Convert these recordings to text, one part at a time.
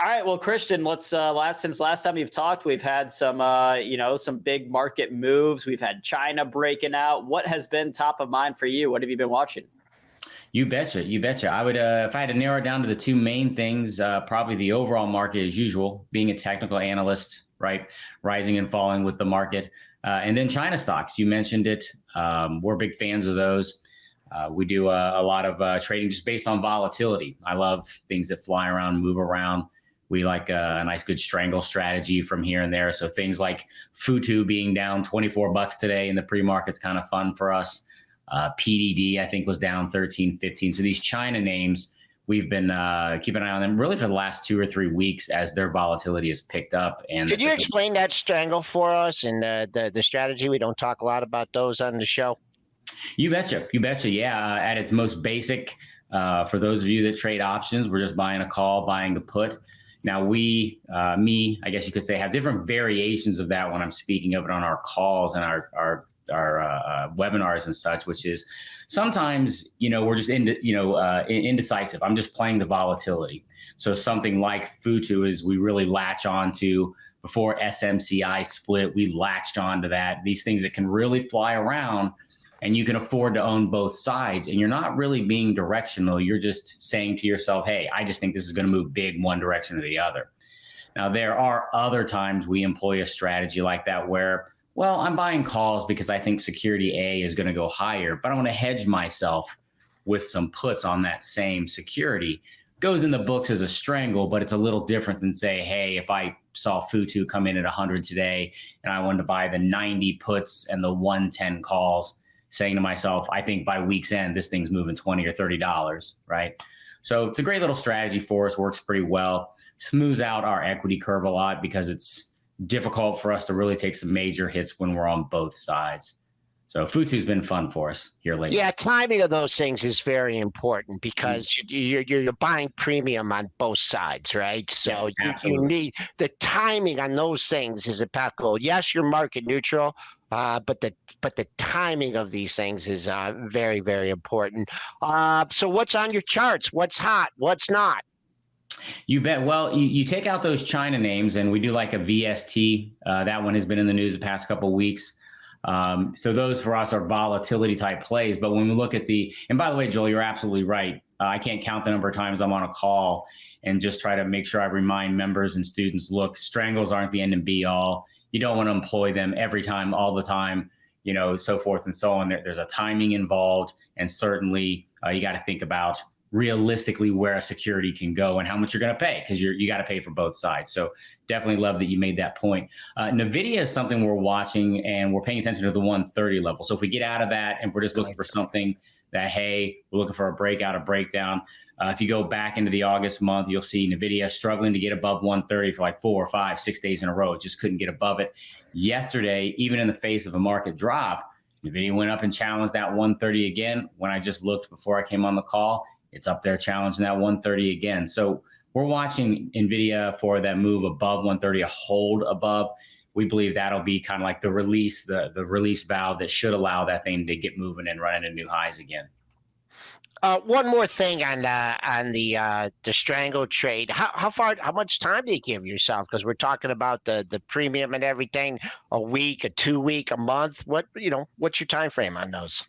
All right, well, Christian, let's since last time you've talked, we've had some some big market moves. We've had China breaking out. What has been top of mind for you? What have you been watching? You betcha. You betcha. I would, if I had to narrow it down to the two main things, probably the overall market as usual, being a technical analyst, right? Rising and falling with the market. And then China stocks. You mentioned it. We're big fans of those. We do a lot of trading just based on volatility. I love things that fly around, move around. We like a nice, good strangle strategy from here and there. So things like Futu being down $24 today in the pre-market's kind of fun for us. PDD, I think, was down 13, 15. So these China names, we've been keeping an eye on them really for the last 2 or 3 weeks as their volatility has picked up. And could you explain that strangle for us and the strategy? We don't talk a lot about those on the show. You betcha. You betcha. Yeah. At its most basic, for those of you that trade options, we're just buying a call, buying a put. Now I guess you could say, have different variations of that when I'm speaking of it on our calls and our webinars and such, which is sometimes, we're just indecisive. I'm just playing the volatility. So something like Futu is we really latch on to before SMCI split, we latched onto that. These things that can really fly around and you can afford to own both sides and you're not really being directional. You're just saying to yourself, hey, I just think this is going to move big one direction or the other. Now, there are other times we employ a strategy like that where, well, I'm buying calls because I think security A is going to go higher, but I want to hedge myself with some puts on that same security. Goes in the books as a strangle, but it's a little different than say, hey, if I saw Futu come in at 100 today and I wanted to buy the 90 puts and the 110 calls, saying to myself, I think by week's end, this thing's moving $20 or $30, right? So it's a great little strategy for us, works pretty well, smooths out our equity curve a lot because it's difficult for us to really take some major hits when we're on both sides. So Futu's been fun for us here lately. Yeah, timing of those things is very important because you're buying premium on both sides, right? So you need the timing on those things is impeccable. Yes, you're market neutral, but the timing of these things is very, very important. So what's on your charts? What's hot? What's not? You bet. Well, you take out those China names, and we do like a VST. That one has been in the news the past couple of weeks. So those for us are volatility type plays. But when we look at and by the way, Joel, you're absolutely right. I can't count the number of times I'm on a call and just try to make sure I remind members and students, look, strangles aren't the end and be all. You don't want to employ them every time, all the time, so forth and so on. There's a timing involved. And certainly you got to think about realistically where a security can go and how much you're going to pay, because you got to pay for both sides. So definitely love that you made that point. NVIDIA is something we're watching and we're paying attention to the 130 level. So if we get out of that and we're just looking for something that, hey, we're looking for a breakout, a breakdown. If you go back into the August month, you'll see NVIDIA struggling to get above 130 for like 4 or 5, 6 days in a row. It just couldn't get above it. Yesterday, even in the face of a market drop, NVIDIA went up and challenged that 130 again. When I just looked before I came on the call, it's up there challenging that 130 again. So we're watching NVIDIA for that move above 130, a hold above. We believe that'll be kind of like the release valve that should allow that thing to get moving and run into new highs again. One more thing on the strangle trade. How much time do you give yourself? Because we're talking about the premium and everything. A week, a 2 week, a month. What's your time frame on those?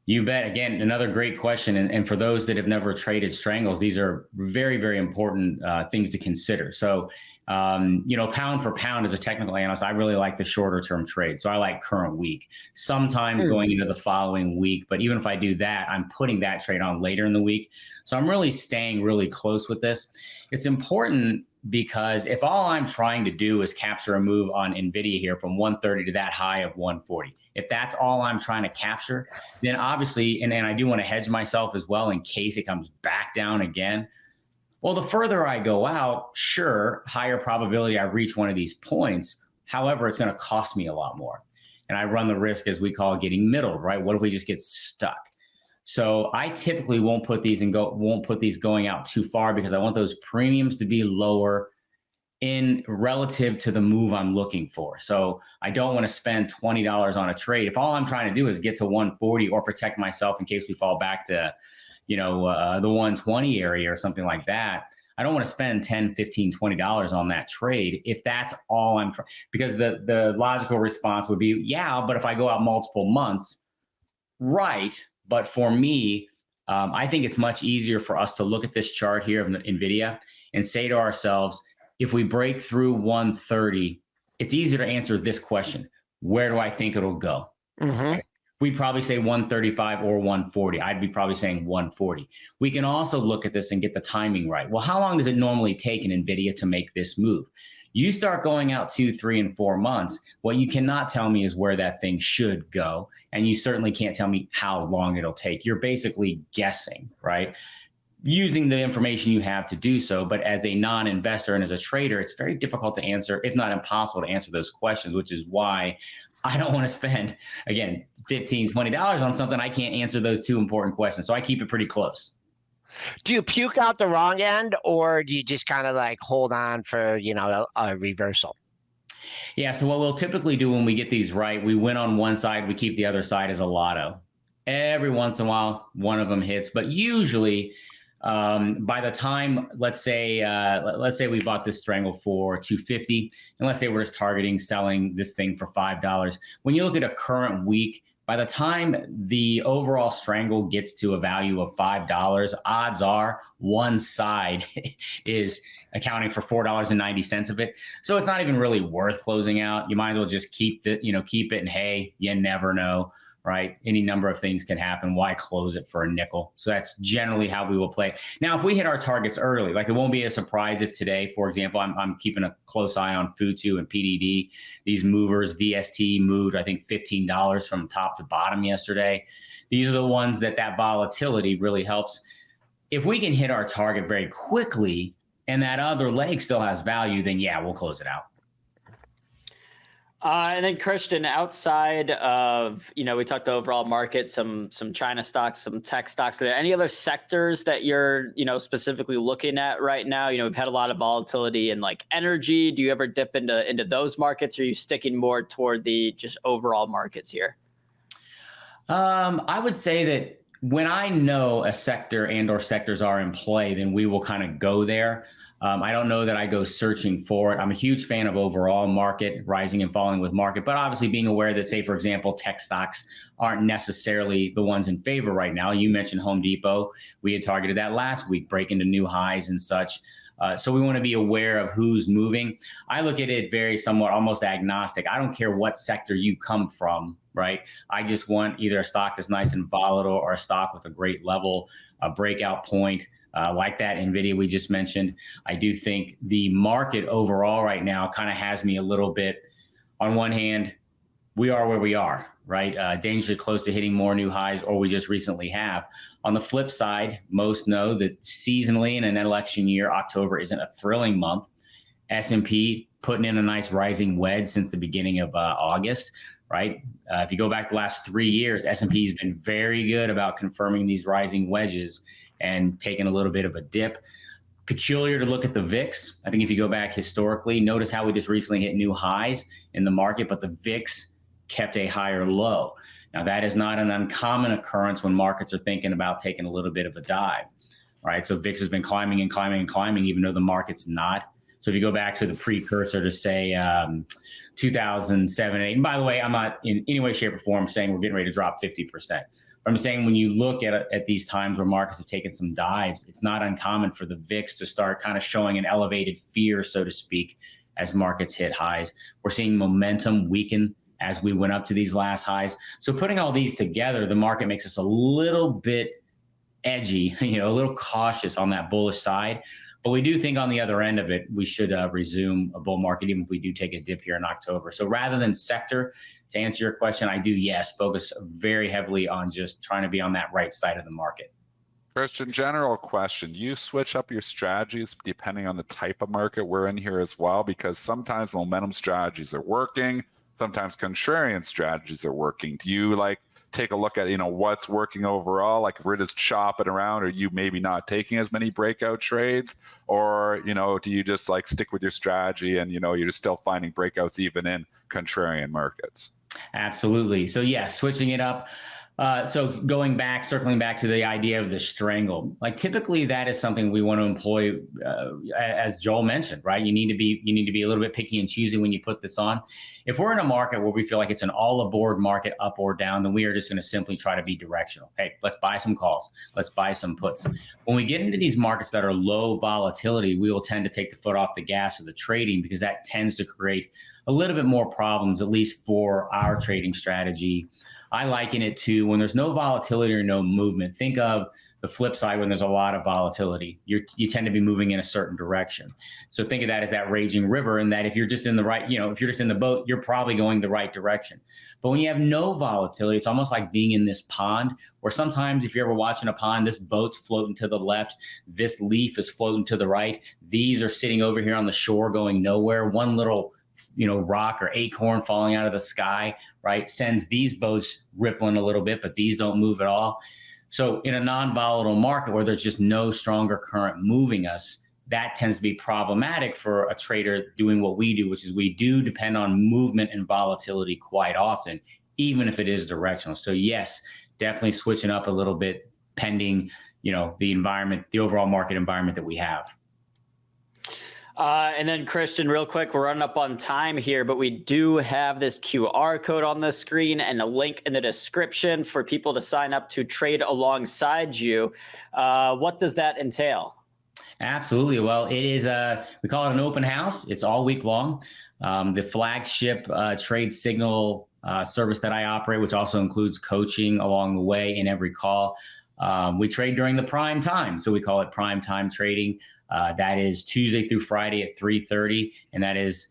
You bet. Again, another great question. And for those that have never traded strangles, these are very, very important things to consider. So, pound for pound as a technical analyst, I really like the shorter term trade. So I like current week, sometimes going into the following week. But even if I do that, I'm putting that trade on later in the week. So I'm really staying really close with this. It's important because if all I'm trying to do is capture a move on NVIDIA here from 130 to that high of 140, if that's all I'm trying to capture, then obviously, and I do want to hedge myself as well in case it comes back down again. Well, the further I go out, sure, higher probability I reach one of these points. However, it's going to cost me a lot more. And I run the risk, as we call it, getting middled, right? What if we just get stuck? So I typically won't put these going out too far because I want those premiums to be lower in relative to the move I'm looking for. So I don't want to spend $20 on a trade. If all I'm trying to do is get to 140 or protect myself in case we fall back to, the 120 area or something like that, I don't want to spend 10, 15, $20 on that trade if that's all I'm trying. Because the logical response would be, yeah, but if I go out multiple months, right. But for me, I think it's much easier for us to look at this chart here of NVIDIA and say to ourselves, if we break through 130, it's easier to answer this question. Where do I think it'll go? Mm-hmm. We'd probably say 135 or 140. I'd be probably saying 140. We can also look at this and get the timing right. Well, how long does it normally take in NVIDIA to make this move? You start going out 2, 3, and 4 months. What you cannot tell me is where that thing should go. And you certainly can't tell me how long it'll take. You're basically guessing, right? Using the information you have to do so. But as a non-investor and as a trader, it's very difficult to answer, if not impossible to answer those questions, which is why I don't want to spend, again, $15, $20 on something I can't answer those two important questions. So I keep it pretty close. Do you puke out the wrong end, or do you just kind of like hold on for, a reversal? Yeah, so what we'll typically do when we get these right, we win on one side, we keep the other side as a lotto. Every once in a while, one of them hits, but usually by the time, let's say we bought this strangle for $250, and let's say we're just targeting selling this thing for $5. When you look at a current week, by the time the overall strangle gets to a value of $5, odds are one side is accounting for $4.90 of it. So it's not even really worth closing out. You might as well just keep it, and hey, you never know. Right? Any number of things can happen. Why close it for a nickel? So that's generally how we will play. Now, if we hit our targets early, like it won't be a surprise if today, for example, I'm keeping a close eye on Futu and PDD. These movers, VST moved, I think, $15 from top to bottom yesterday. These are the ones that volatility really helps. If we can hit our target very quickly and that other leg still has value, then yeah, we'll close it out. And then Christian, outside of, we talked the overall market, some China stocks, some tech stocks. Are there any other sectors that you're, specifically looking at right now? We've had a lot of volatility in like energy. Do you ever dip into those markets, or are you sticking more toward the just overall markets here? I would say that when I know a sector and or sectors are in play, then we will kind of go there. I don't know that I go searching for it. I'm a huge fan of overall market, rising and falling with market, but obviously being aware that, say, for example, tech stocks aren't necessarily the ones in favor right now. You mentioned Home Depot. We had targeted that last week, breaking to new highs and such. So we want to be aware of who's moving. I look at it very somewhat almost agnostic. I don't care what sector you come from, right? I just want either a stock that's nice and volatile or a stock with a great level, a breakout point. Like that NVIDIA we just mentioned. I do think the market overall right now kind of has me a little bit, on one hand, we are where we are, right? Dangerously close to hitting more new highs, or we just recently have. On the flip side, most know that seasonally in an election year, October isn't a thrilling month. S&P putting in a nice rising wedge since the beginning of August, right? If you go back the last 3 years, S&P has been very good about confirming these rising wedges and taking a little bit of a dip. Peculiar to look at the VIX. I think if you go back historically, notice how we just recently hit new highs in the market, but the VIX kept a higher low. Now, that is not an uncommon occurrence when markets are thinking about taking a little bit of a dive, right? So VIX has been climbing and climbing and climbing, even though the market's not. So if you go back to the precursor to, say, 2007, 8, and by the way, I'm not in any way, shape, or form saying we're getting ready to drop 50%. I'm saying when you look at these times where markets have taken some dives, it's not uncommon for the VIX to start kind of showing an elevated fear, so to speak, as markets hit highs. We're seeing momentum weaken as we went up to these last highs. So putting all these together, the market makes us a little bit edgy, a little cautious on that bullish side. But we do think on the other end of it, we should resume a bull market, even if we do take a dip here in October. So rather than sector, to answer your question, I do, yes, focus very heavily on just trying to be on that right side of the market. Christian, general question. Do you switch up your strategies depending on the type of market we're in here as well? Because sometimes momentum strategies are working. Sometimes contrarian strategies are working. Do you take a look at, what's working overall? Like if we're just chopping around, are you maybe not taking as many breakout trades? Or, do you just stick with your strategy and, you're just still finding breakouts even in contrarian markets? Absolutely. So yes, switching it up. So circling back to the idea of the strangle, like typically that is something we want to employ, as Joel mentioned, right? You need to be a little bit picky and choosy when you put this on. If we're in a market where we feel like it's an all aboard market, up or down, then we are just going to simply try to be directional. Hey, let's buy some calls. Let's buy some puts. When we get into these markets that are low volatility, we will tend to take the foot off the gas of the trading, because that tends to create a little bit more problems, at least for our trading strategy. I liken it to when there's no volatility or no movement. Think of the flip side. When there's a lot of volatility, you tend to be moving in a certain direction. So think of that as that raging river, and that if you're just in the right, if you're just in the boat, you're probably going the right direction. But when you have no volatility, it's almost like being in this pond, where sometimes if you're ever watching a pond, this boat's floating to the left, this leaf is floating to the right, these are sitting over here on the shore going nowhere. One little rock or acorn falling out of the sky, right, sends these boats rippling a little bit, but these don't move at all. So in a non-volatile market where there's just no stronger current moving us, that tends to be problematic for a trader doing what we do, which is we do depend on movement and volatility quite often, even if it is directional. So yes, definitely switching up a little bit pending, the environment, the overall market environment that we have. And then Christian, real quick, we're running up on time here, but we do have this QR code on the screen and a link in the description for people to sign up to trade alongside you. What does that entail? Absolutely. Well, it is we call it an open house. It's all week long. The flagship trade signal service that I operate, which also includes coaching along the way in every call. We trade during the prime time, so we call it prime time trading. That is Tuesday through Friday at 3:30, and that is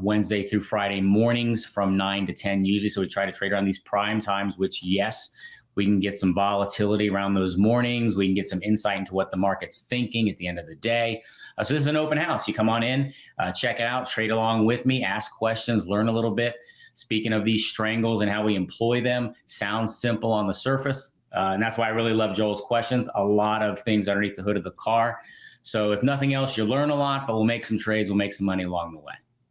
Wednesday through Friday mornings from 9 to 10 usually. So we try to trade around these prime times, which, yes, we can get some volatility around those mornings. We can get some insight into what the market's thinking at the end of the day. So this is an open house. You come on in, check it out, trade along with me, ask questions, learn a little bit. Speaking of these strangles and how we employ them, sounds simple on the surface. And that's why I really love Joel's questions. A lot of things underneath the hood of the car. So if nothing else, you'll learn a lot, but we'll make some trades. We'll make some money along the way.